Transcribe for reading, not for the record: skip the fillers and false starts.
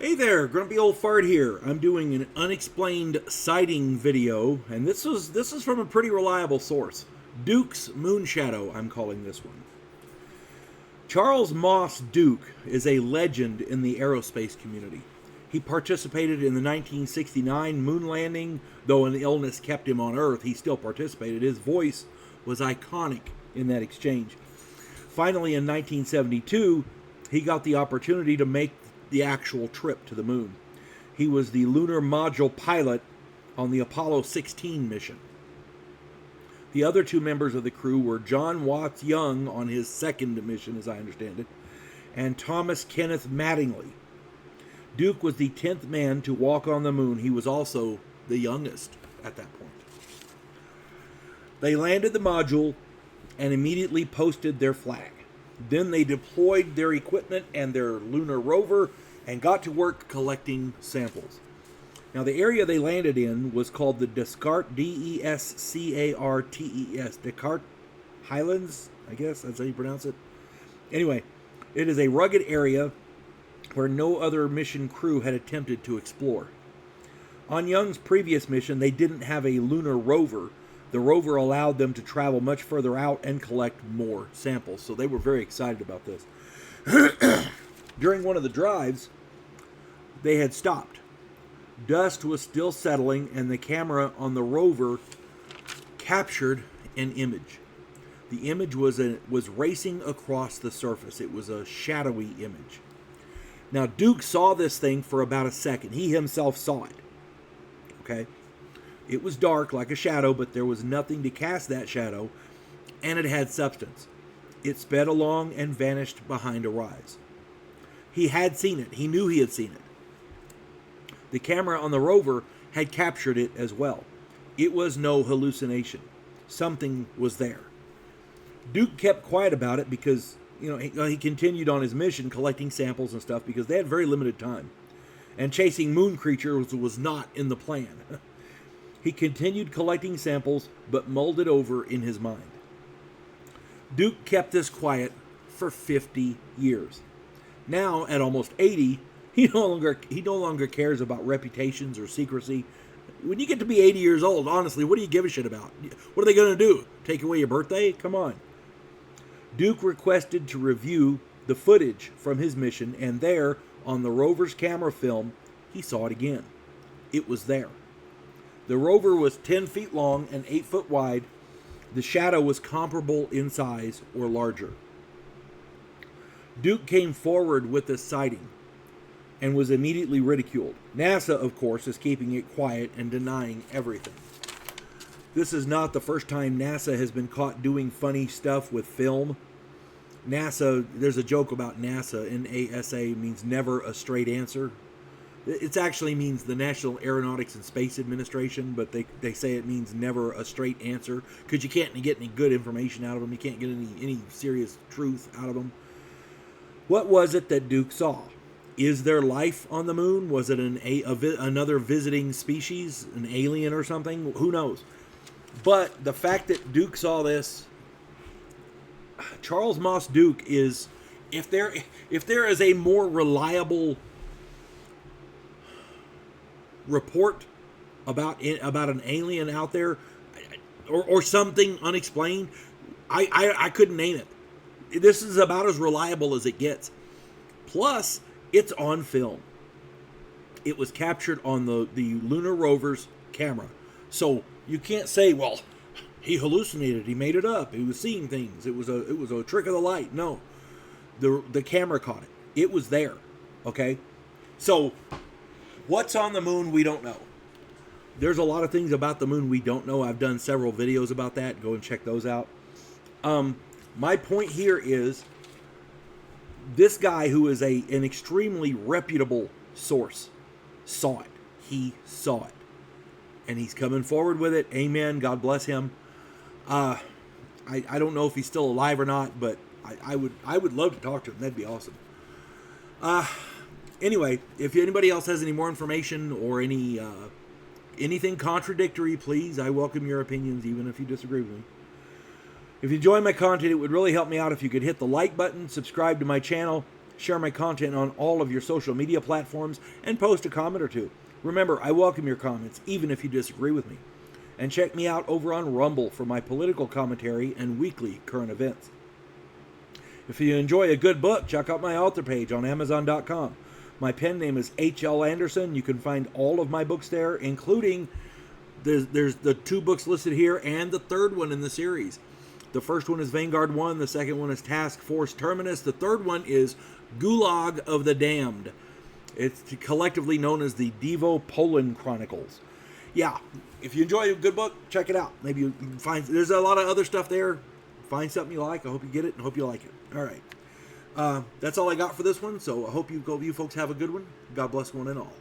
Hey there, Grumpy Old Fart here. I'm doing an unexplained sighting video, and this is from a pretty reliable source. Duke's Moonshadow, I'm calling this one. Charles Moss Duke is a legend in the aerospace community. He participated in the 1969 moon landing, though an illness kept him on Earth. He still participated. His voice was iconic in that exchange. Finally, in 1972, he got the opportunity to make the actual trip to the moon. He was the lunar module pilot on the Apollo 16 mission. The other two members of the crew were John Watts Young on his second mission, as I understand it, and Thomas Kenneth Mattingly. Duke was the 10th man to walk on the moon. He was also the youngest at that point. They landed the module and immediately posted their flag. Then they deployed their equipment and their lunar rover and got to work collecting samples. Now, the area they landed in was called the Descartes, D-E-S-C-A-R-T-E-S, Descartes Highlands, I guess that's how you pronounce it. Anyway, it is a rugged area where no other mission crew had attempted to explore. On Young's previous mission, they didn't have a lunar rover. The rover allowed them to travel much further out and collect more samples, so they were very excited about this. During one of the drives, they had stopped. Dust was still settling, and the camera on the rover captured an image. The image was racing across the surface. It was a shadowy image. Now, Duke saw this thing for about a second. He himself saw it. Okay? It was dark, like a shadow, but there was nothing to cast that shadow, and it had substance. It sped along and vanished behind a rise. He had seen it. He knew he had seen it. The camera on the rover had captured it as well. It was no hallucination. Something was there. Duke kept quiet about it because, he continued on his mission collecting samples and stuff because they had very limited time. And chasing moon creatures was not in the plan. He continued collecting samples, but mulled it over in his mind. Duke kept this quiet for 50 years. Now, at almost 80, he no longer cares about reputations or secrecy. When you get to be 80 years old, honestly, what do you give a shit about? What are they going to do? Take away your birthday? Come on. Duke requested to review the footage from his mission, and there, on the rover's camera film, he saw it again. It was there. The rover was 10 feet long and 8 foot wide. The shadow was comparable in size or larger. Duke came forward with this sighting and was immediately ridiculed. NASA, of course, is keeping it quiet and denying everything. This is not the first time NASA has been caught doing funny stuff with film. NASA, there's a joke about NASA. NASA means never a straight answer. It actually means the National Aeronautics and Space Administration, but they say it means never a straight answer because you can't get any good information out of them. You can't get any serious truth out of them. What was it that Duke saw? Is there life on the moon? Was it another visiting species, an alien or something? Who knows? But the fact that Duke saw this, Charles Moss Duke is, if there is a more reliable report about an alien out there or something unexplained, I couldn't name it. This is about as reliable as it gets. Plus, it's on film. It was captured on the lunar rover's camera. So you can't say, well, he hallucinated, he made it up, he was seeing things, it was a trick of the light. No. The camera caught it. It was there. Okay? So what's on the moon, we don't know. There's a lot of things about the moon we don't know. I've done several videos about that. Go and check those out. My point here is this guy, who is an extremely reputable source, saw it. He saw it. And he's coming forward with it. Amen. God bless him. I don't know if he's still alive or not, but I would love to talk to him. That'd be awesome. Anyway, if anybody else has any more information or anything contradictory, please, I welcome your opinions, even if you disagree with me. If you enjoy my content, it would really help me out if you could hit the like button, subscribe to my channel, share my content on all of your social media platforms, and post a comment or two. Remember, I welcome your comments, even if you disagree with me. And check me out over on Rumble for my political commentary and weekly current events. If you enjoy a good book, check out my author page on Amazon.com. My pen name is H.L. Anderson. You can find all of my books there, including there's the 2 books listed here and the 3rd one in the series. The first one is Vanguard 1. The second one is Task Force Terminus. The third one is Gulag of the Damned. It's collectively known as the Devo Poland Chronicles. Yeah, if you enjoy a good book, check it out. Maybe you can find, there's a lot of other stuff there. Find something you like. I hope you get it and hope you like it. All right. That's all I got for this one. So I hope you folks have a good one. God bless one and all.